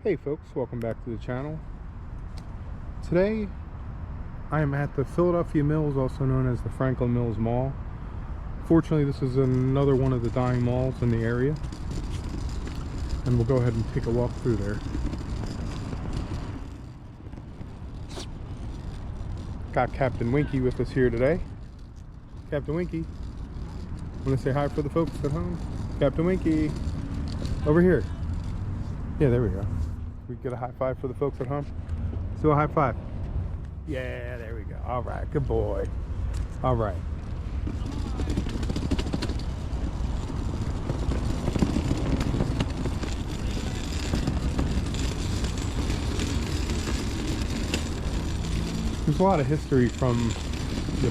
Hey folks, welcome back to the channel. Today I am at the Philadelphia Mills, also known as the Franklin Mills Mall. Fortunately, this is another one of the dying malls in the area, and we'll go ahead and take a walk through there. Got Captain Winky with us here today. Captain Winky, want to say hi for the folks at home? Captain Winky, over here. Yeah, there we go. We get a high five for the folks at home. Let's do a high five. Yeah, there we go. All right, good boy. All right. There's a lot of history from the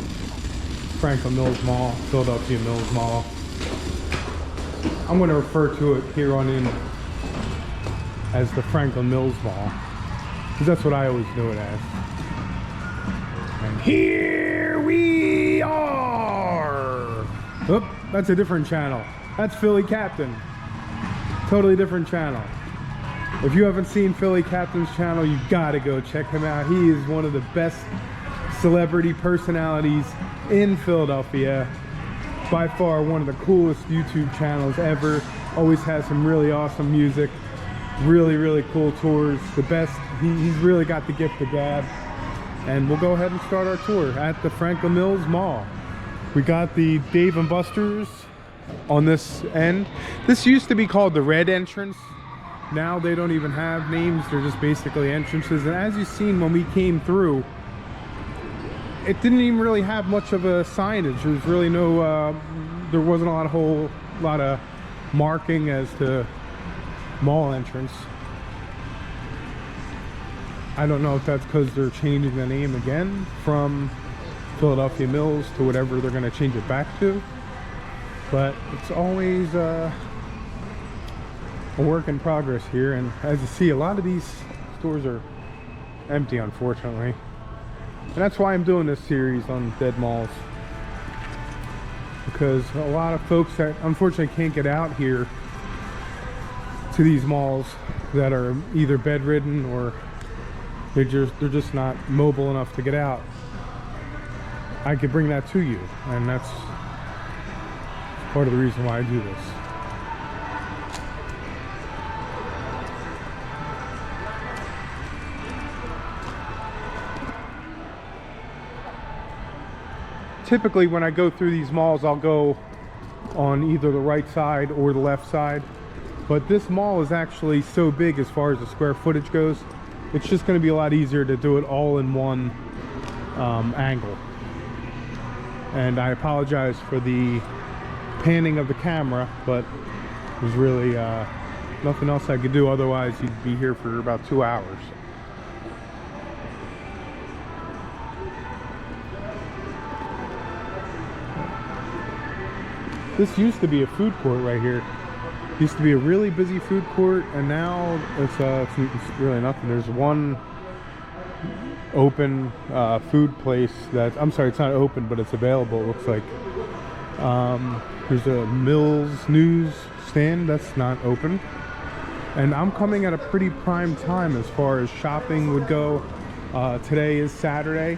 Franklin Mills Mall, Philadelphia Mills Mall. I'm going to refer to it here on in as the Franklin Mills Mall, because that's what I always knew it as. And here we are! Oop, that's a different channel. That's Philly Captain. Totally different channel. If you haven't seen Philly Captain's channel, you gotta go check him out. He is one of the best celebrity personalities in Philadelphia. By far one of the coolest YouTube channels ever. Always has some really awesome music. Really cool tours. The best. He's really got the gift of gab. And we'll go ahead and start our tour at the Franklin Mills Mall. We got the Dave & Buster's on this end. This used to be called the Red Entrance. Now they don't even have names. They're just basically entrances. And as you've seen when we came through, it didn't even really have much of a signage. There's really no, there wasn't a whole lot of marking as to mall entrance. I don't know if that's because they're changing the name again from Philadelphia Mills to whatever they're going to change it back to, but it's always a work in progress here. And as you see, a lot of these stores are empty, unfortunately, and that's why I'm doing this series on dead malls, because a lot of folks that unfortunately can't get out here to these malls, that are either bedridden or they're just not mobile enough to get out, I could bring that to you, and that's part of the reason why I do this. Typically when I go through these malls, I'll go on either the right side or the left side. But this mall is actually so big as far as the square footage goes, it's just going to be a lot easier to do it all in one angle. And I apologize for the panning of the camera, but there's really nothing else I could do, otherwise you'd be here for about 2 hours. This used to be a food court right here. Used to be a really busy food court, and now it's really nothing. There's one open food place that, I'm sorry, it's not open, but it's available, it looks like. There's a Mills news stand that's not open. And I'm coming at a pretty prime time as far as shopping would go. Today is Saturday,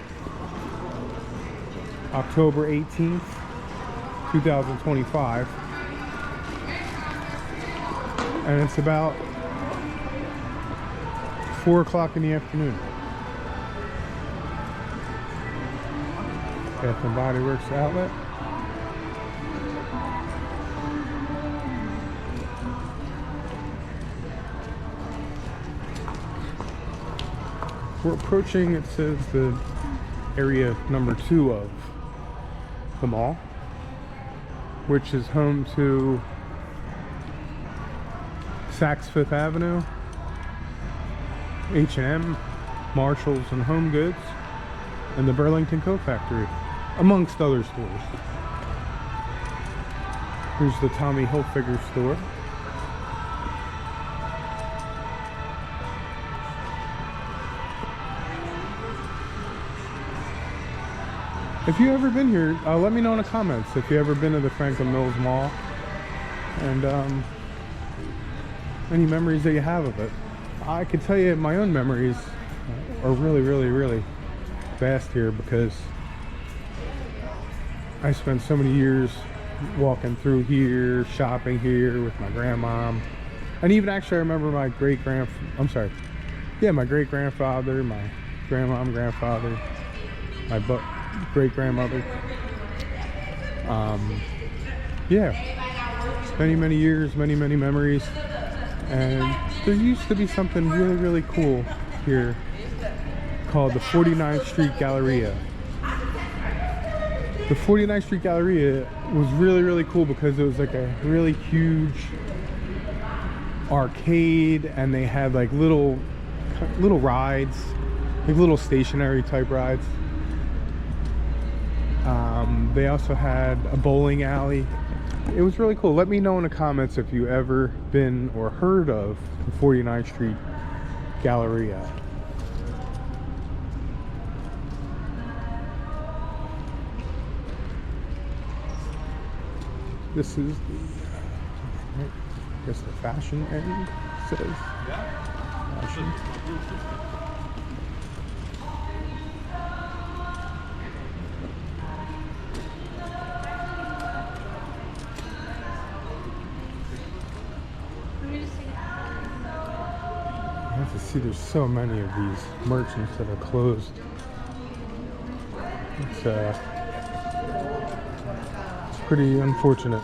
October 18th, 2025. And it's about 4 o'clock in the afternoon. Bath and Body Works outlet. We're approaching, it says, the area number 2 of the mall, which is home to Saks Fifth Avenue, H&M, Marshalls and HomeGoods, and the Burlington Coat Factory, amongst other stores. Here's the Tommy Hilfiger store. If you've ever been here, let me know in the comments if you've ever been to the Franklin Mills Mall, and any memories that you have of it. I can tell you my own memories are really vast here, because I spent so many years walking through here, shopping here with my grandmom. And even actually I remember my my great-grandfather, my grandmom, grandfather, my great-grandmother. Yeah, many years, many memories. And there used to be something really cool here called the 49th Street Galleria. The 49th Street Galleria was really cool because it was like a really huge arcade, and they had like little rides, like little stationary type rides. They also had a bowling alley. It was really cool. Let me know in the comments if you ever been or heard of the 49th Street Galleria. This is I guess the fashion end says. Fashion. I have to see, there's so many of these merchants that are closed. It's pretty unfortunate.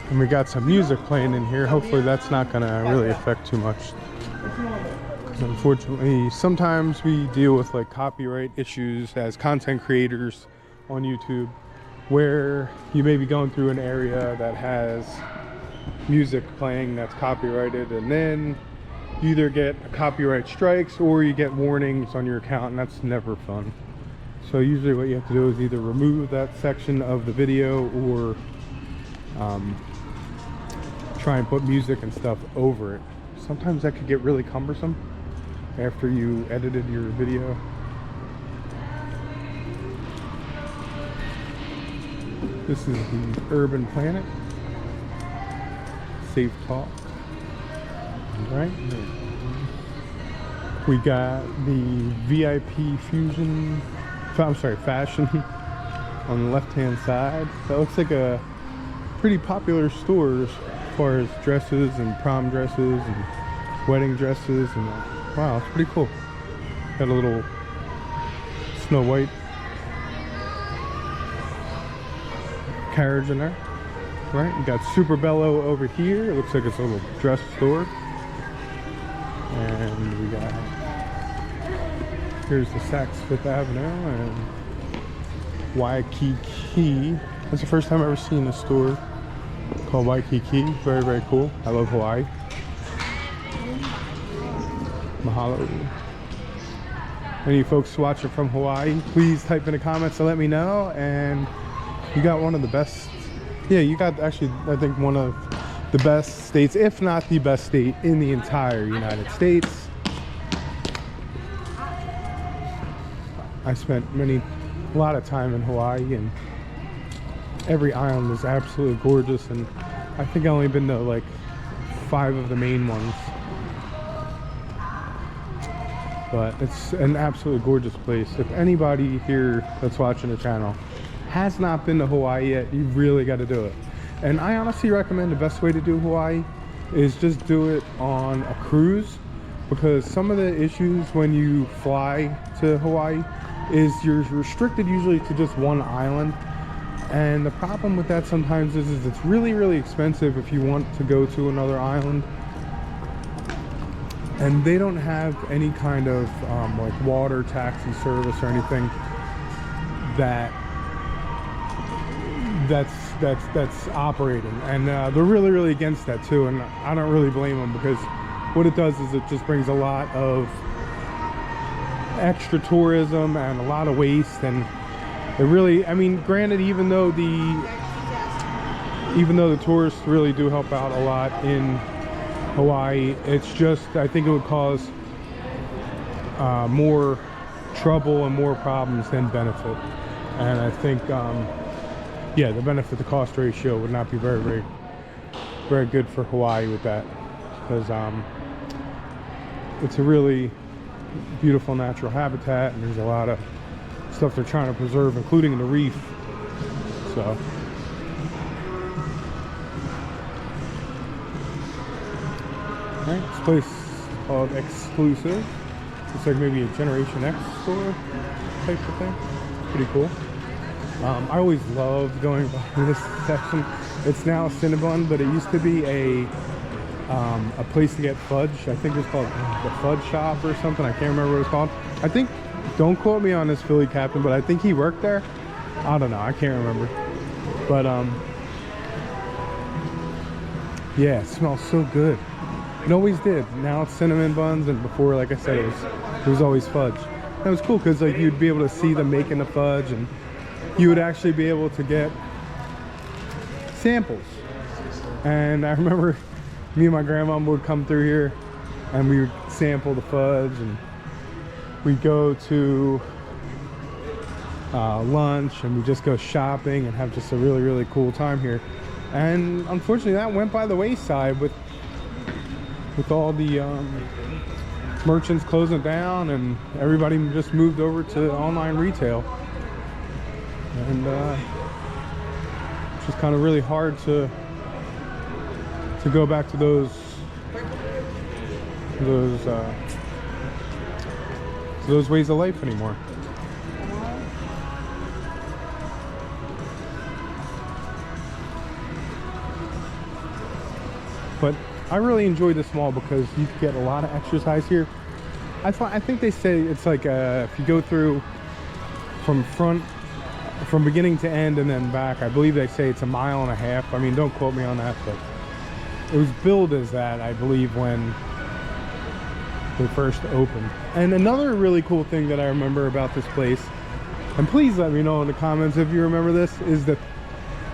And we got some music playing in here. Hopefully that's not gonna really affect too much. Because unfortunately, sometimes we deal with like copyright issues as content creators on YouTube, where you may be going through an area that has music playing that's copyrighted, and then you either get copyright strikes or you get warnings on your account, and that's never fun. So usually what you have to do is either remove that section of the video or try and put music and stuff over it. Sometimes that could get really cumbersome after you edited your video. This is the Urban Planet. Safe Talk. Right? We got the VIP Fusion, Fashion on the left hand side. That looks like a pretty popular store as far as dresses and prom dresses and wedding dresses, and wow, it's pretty cool. Got a little Snow White carriage in there. Right, we got Super Bello over here. It looks like it's a little dress store. And we got, here's the Saks Fifth Avenue and Waikiki. That's the first time I've ever seen a store called Waikiki. Very cool. I love Hawaii. Mahalo. Any folks watching from Hawaii, please type in the comments to let me know. And you got one of the best, yeah, you got actually, I think, one of the best states, if not the best state in the entire United States. I spent a lot of time in Hawaii, and every island is absolutely gorgeous, and I think I've only been to like 5 of the main ones. But it's an absolutely gorgeous place. If anybody here that's watching the channel has not been to Hawaii yet, you really got to do it. And I honestly recommend the best way to do Hawaii is just do it on a cruise, because some of the issues when you fly to Hawaii is you're restricted usually to just one island. And the problem with that sometimes is it's really expensive if you want to go to another island. And they don't have any kind of like water taxi service or anything that's operating, and they're really against that too, and I don't really blame them, because what it does is it just brings a lot of extra tourism and a lot of waste. And it really, I mean, granted, even though the tourists really do help out a lot in Hawaii, it's just, I think it would cause more trouble and more problems than benefit. And I think yeah, the benefit to cost ratio would not be very good for Hawaii with that, because it's a really beautiful natural habitat, and there's a lot of stuff they're trying to preserve, including the reef. So alright, this place is called Exclusive. It's like maybe a Generation X store type of thing. Pretty cool. I always loved going by this section. It's now a Cinnabon, but it used to be a place to get fudge. I think it's called the Fudge Shop or something. I can't remember what it's called. I think, don't quote me on this, Philly captain, but I think he worked there. I don't know, I can't remember. But yeah, it smells so good. It always did. Now it's cinnamon buns, and before, like I said, it was always fudge. That was cool because like you'd be able to see them making the fudge, and you would actually be able to get samples. And I remember me and my grandma would come through here and we would sample the fudge, and we'd go to lunch, and we'd just go shopping and have just a really, really cool time here. And unfortunately that went by the wayside with all the merchants closing down, and everybody just moved over to online retail. And it's just kind of really hard to go back to those ways of life anymore. But I really enjoy this mall because you get a lot of exercise here. I think they say it's like if you go through from beginning to end and then back, I believe they say it's 1.5 miles. I mean, don't quote me on that, but it was billed as that, I believe, when they first opened. And another really cool thing that I remember about this place, and please let me know in the comments if you remember this, is that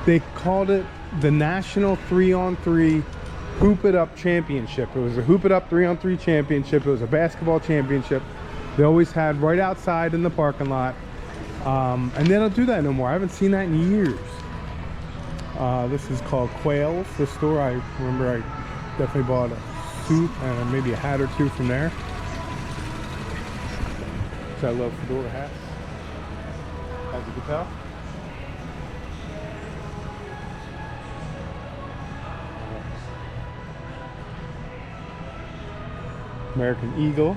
they called it the National 3-on-3 Hoop It Up Championship. It was a Hoop It Up 3-on-3 championship. It was a basketball championship. They always had right outside in the parking lot. And they don't do that no more. I haven't seen that in years. This is called Quails, the store. I remember I definitely bought a suit and maybe a hat or two from there. So I love fedora hats, as you can tell. American Eagle.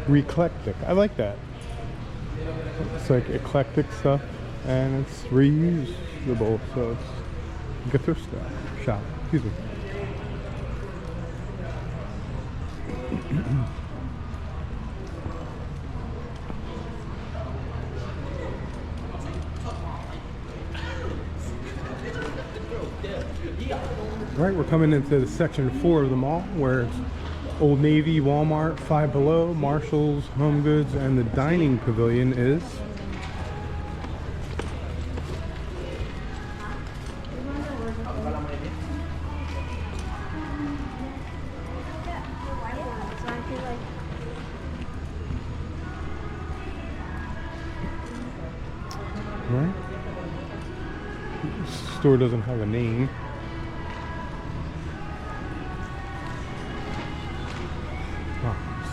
Reclectic. I like that. It's like eclectic stuff, and it's reusable, so it's like a thrift shop. Excuse me. Right, we're coming into the section 4 of the mall, where it's Old Navy, Walmart, Five Below, Marshalls, HomeGoods, and the dining pavilion is. Right? This store doesn't have a name.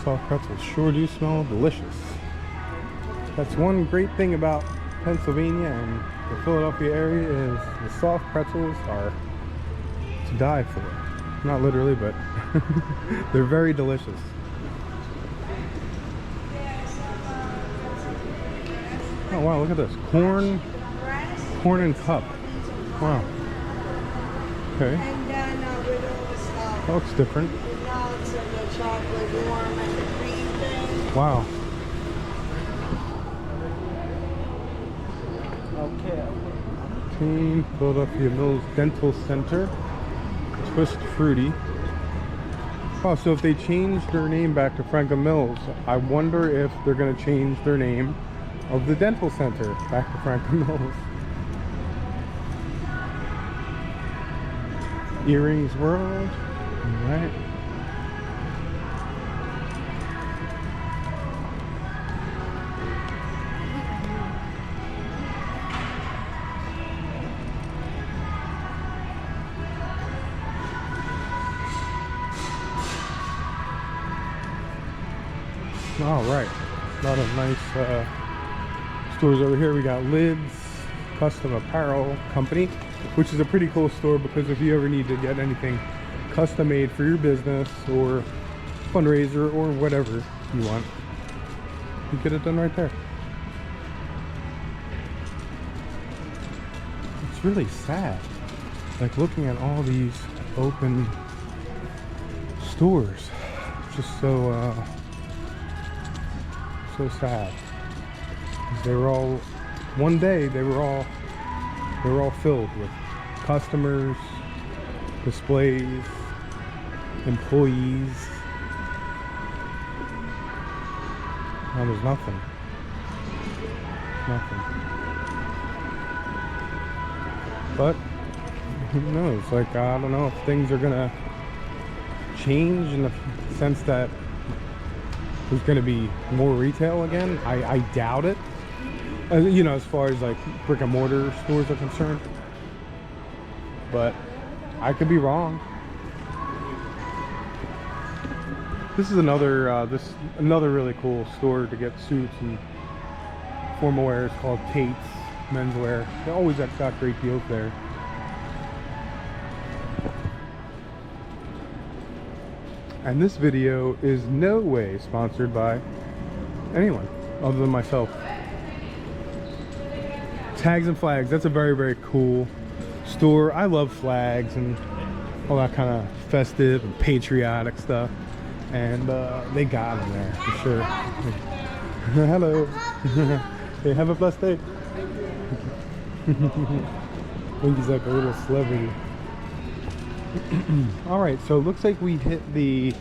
Soft pretzels sure do smell delicious. That's one great thing about Pennsylvania and the Philadelphia area, is the soft pretzels are to die for. Not literally, but they're very delicious. Oh wow, look at this. Corn and cup. Wow. Okay. And then with all the stuff. That looks different. The nuts and the chocolate warm and the cream thing. Wow. Okay. Philadelphia Mills Dental Center. Twist Fruity. Oh, so if they changed their name back to Franklin Mills, I wonder if they're going to change their name of the dental center back to Franklin Mills. Earrings World. All right. All right, a lot of nice stores over here. We got Lids Custom Apparel Company, which is a pretty cool store because if you ever need to get anything custom made for your business or fundraiser or whatever you want, you get it done right there. It's really sad, like looking at all these open stores. Just so sad. They were all, one day they were all filled with customers, displays, employees. Now there's nothing. Nothing. But who knows? Like, I don't know if things are gonna change in the sense that there's gonna be more retail again. I doubt it. You know, as far as like brick and mortar stores are concerned. But I could be wrong. This is another another really cool store to get suits and formal wear. It's called Tate's Menswear. They always have got great deals there. And this video is no way sponsored by anyone other than myself. Tags and Flags, that's a very, very cool store. I love flags and all that kind of festive and patriotic stuff. And they got them there for sure. Hello. Hey, have a blessed day. I think he's like a little celebrity. All right, so it looks like we hit the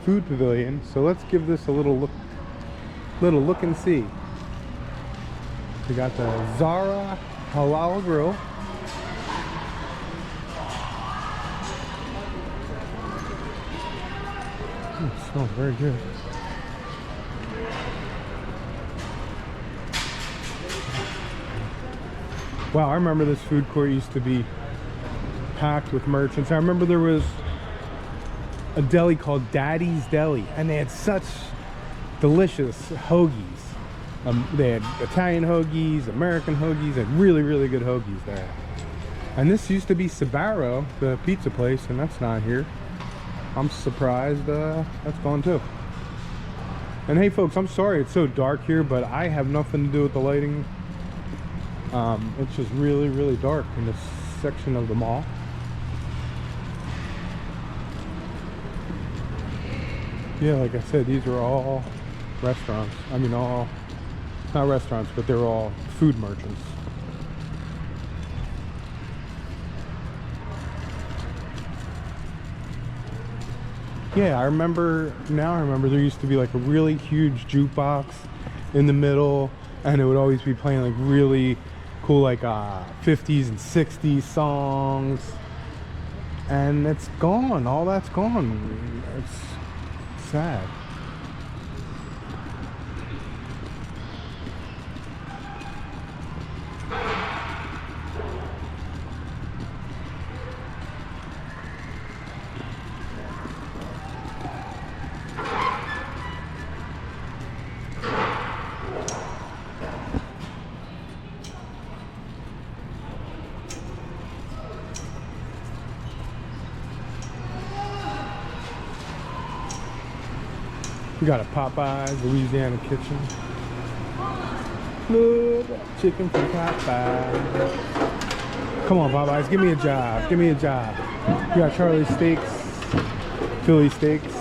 food pavilion. So let's give this a little look and see. We got the Zara Halal Grill. It smells very good. Wow, I remember this food court used to be packed with merchants. I remember there was a deli called Daddy's Deli, and they had such delicious hoagies. They had Italian hoagies, American hoagies, and really, really good hoagies there. And this used to be Sbarro, the pizza place, and that's not here. I'm surprised that's gone too. And hey folks, I'm sorry it's so dark here, but I have nothing to do with the lighting. It's just really, really dark in this section of the mall. Yeah, like I said, these are all restaurants. I mean, all, not restaurants, but they're all food merchants. Yeah, I remember there used to be like a really huge jukebox in the middle, and it would always be playing like really cool like 50s and 60s songs. And it's gone, all that's gone. It's sad. We got a Popeyes, Louisiana Kitchen. Look, chicken from Popeyes. Come on, Popeyes, give me a job. Give me a job. We got Charlie Steaks, Philly Steaks.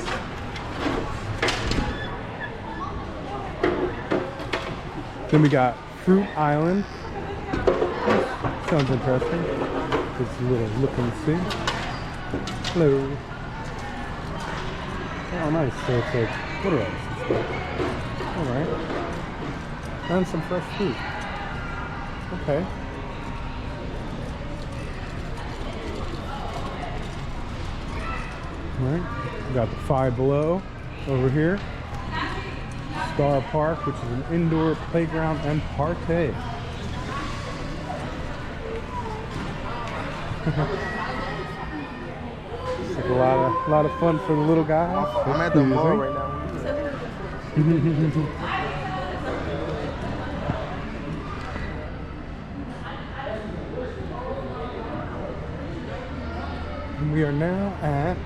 Then we got Fruit Island. Sounds interesting. Just a little look and see. Hello. Oh, nice. So it's like water ice and stuff. Alright. And some fresh fruit. Okay. Alright. We got the Five Below over here. Star Park, which is an indoor playground and party. It's like a lot of fun for the little guys. I'm at the mall right now. And we are now at,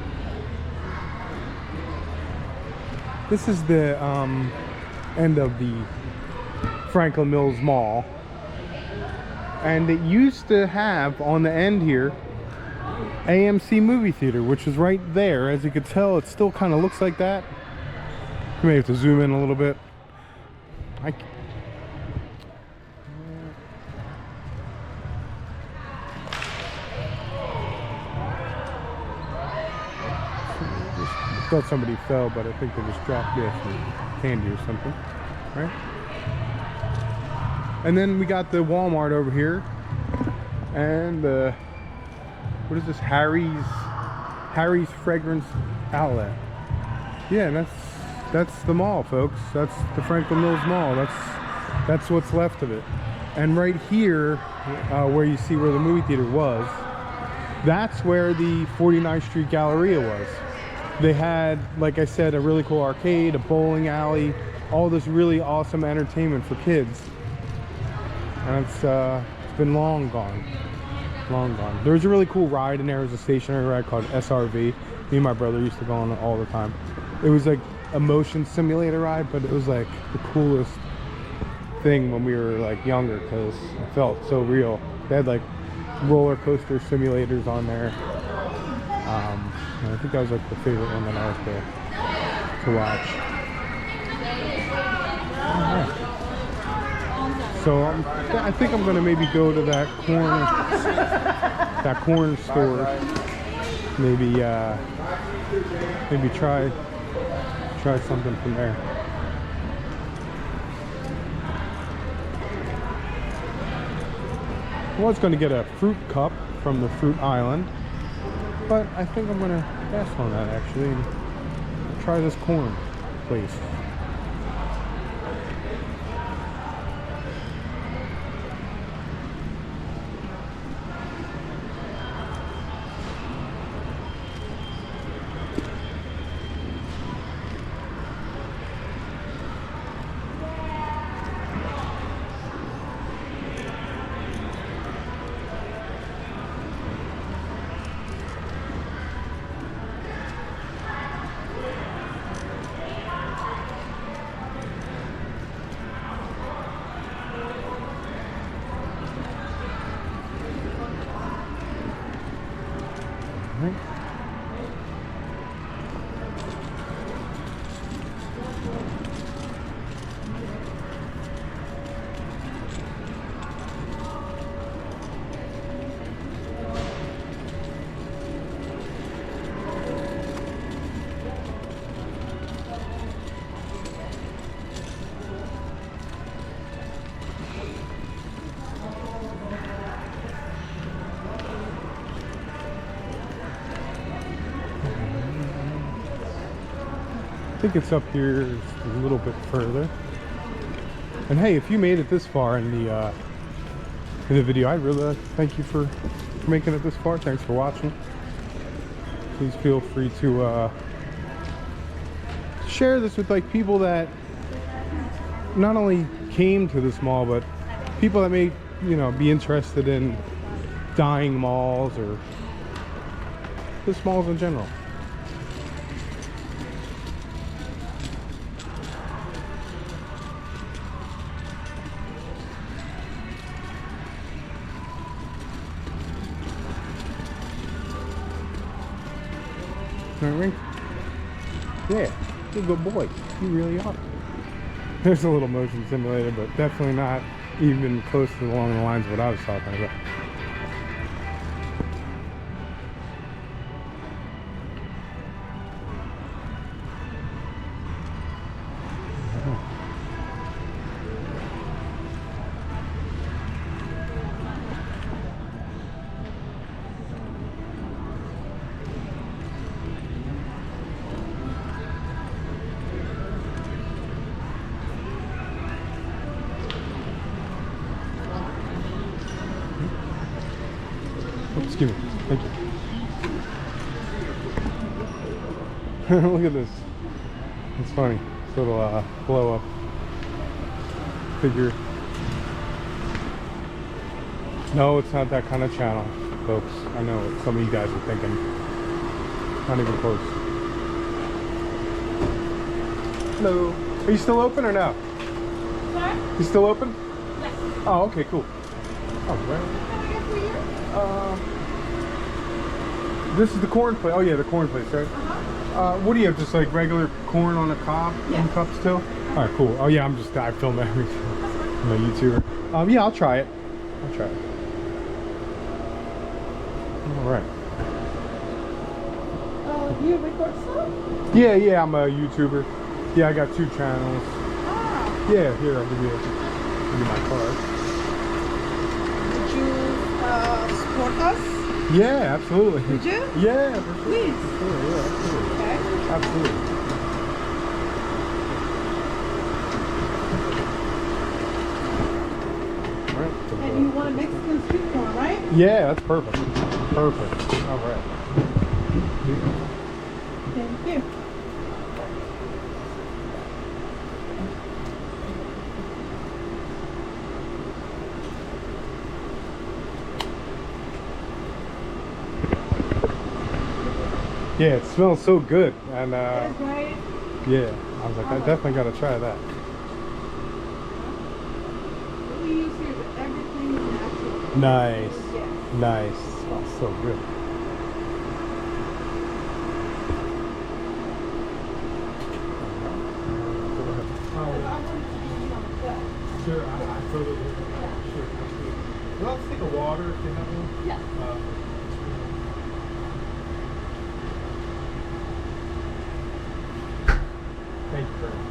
this is the end of the Franklin Mills Mall, and it used to have on the end here AMC movie theater, which is right there. As you can tell, it still kind of looks like that. You may have to zoom in a little bit. I thought somebody fell, but I think they just dropped this candy or something, right? And then we got the Walmart over here, and what is this? Harry's Fragrance Outlet. Yeah, that's the mall, folks. That's the Franklin Mills Mall. That's what's left of it. And right here, where you see where the movie theater was, that's where the 49th Street Galleria was. They had, like I said, a really cool arcade, a bowling alley, all this really awesome entertainment for kids. And it's been long gone. Long gone. There was a really cool ride in there. It was a stationary ride called SRV. Me and my brother used to go on it all the time. It was like a motion simulator ride, but it was like the coolest thing when we were like younger because it felt so real. They had like roller coaster simulators on there. And I think that was like the favorite one that I was to watch. Right. So I think I'm gonna maybe go to that corner store. Maybe try something from there. I was gonna get a fruit cup from the fruit island, but I think I'm gonna pass on that actually and try this corn place. I think it's up here a little bit further. And hey, if you made it this far in the video, I'd really like to thank you for making it this far. Thanks for watching. Please feel free to share this with like people that not only came to this mall, but people that may, you know, be interested in dying malls or just malls in general. Right? Yeah, you're a good boy. You really are. There's a little motion simulator, but definitely not even close to along the lines of what I was talking about. Excuse me. Thank you. Look at this. It's funny. little blow up figure. No, it's not that kind of channel, folks. I know what some of you guys are thinking. Not even close. Hello. Are you still open or no? Sorry? You still open? Yes. Oh, okay, cool. Oh, well. Can I get for you? This is the corn place. Oh yeah, the corn place, right? What do you have? Just like regular corn on a cob in cups too? All right, cool. Oh yeah, I film everything. I'm a YouTuber. Yeah, I'll try it. I'll try it. All right. Do you record stuff? Yeah, I'm a YouTuber. Yeah, I got 2 channels. Ah. Yeah, here I'll give you my card. Would you support us? Yeah, absolutely. Would you? Yeah, for sure. Please. For sure. Yeah, absolutely. Okay. Absolutely. All right. And you want a Mexican street corn, right? Yeah, that's perfect. Perfect. All right. Thank you. Yeah, it smells so good, and That's right. yeah, I was like, I definitely got to try that. What we use here is everything is natural. Nice, Yes. nice. Smells so good. Sure, I totally sure. Well, I'll take a water if you have one. Yeah. Thank you very much.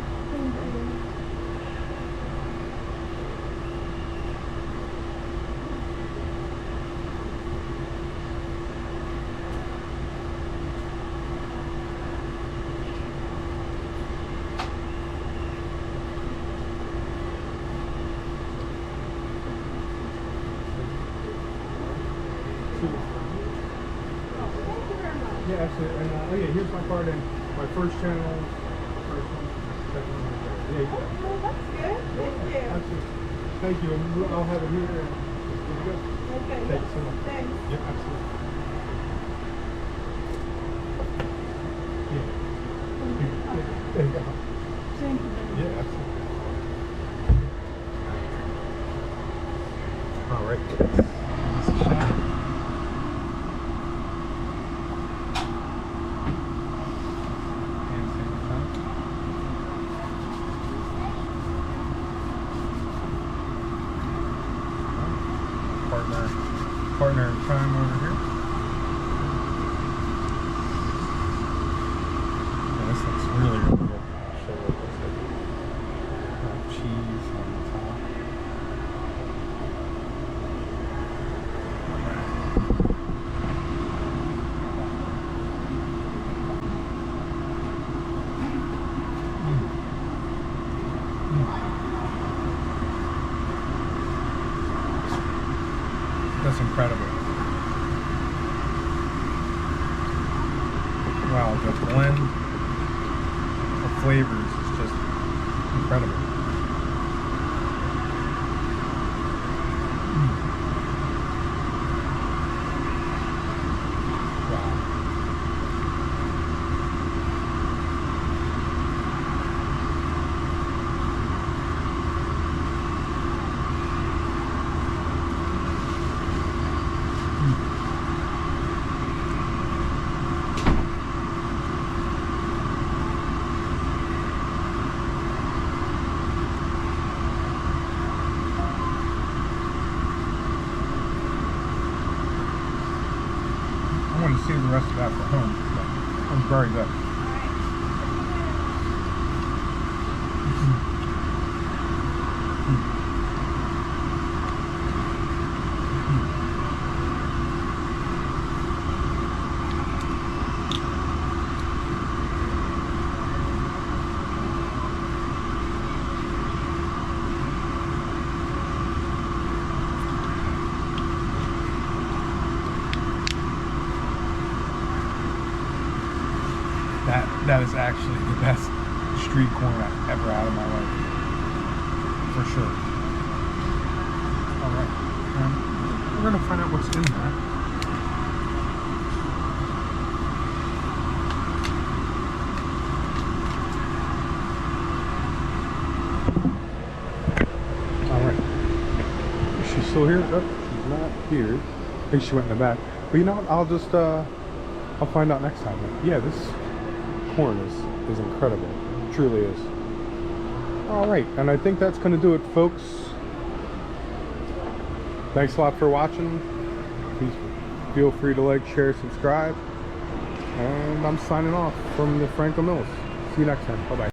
Yeah, absolutely. And oh yeah, here's my card and my first channel. First one, second one, third. Yeah, yeah. Oh, that's good. Thank you. Absolutely. Thank you. And I'll have it here. And here we go. Okay. Thank you so much. Thanks. Yeah, absolutely. Yeah. There you go. Thank you. Yeah, absolutely. All right. Partner in crime over here. Yeah, this looks really, really good. I'll show you what this is. Cheese on the top. That's incredible. Wow, the blend of flavors is just incredible. Wow. I want to see the rest of that for home. But it's very good. That is actually the best street corn I've ever had in my life. For sure. Alright. We're gonna find out what's in there. Alright. Is she still here? Oh, she's not here. I think she went in the back. But you know what? I'll just I'll find out next time. Yeah, this corn is incredible. It truly is. Alright, and I think that's gonna do it, folks. Thanks a lot for watching. Please feel free to like, share, subscribe. And I'm signing off from the Franco Mills. See you next time. Bye-bye.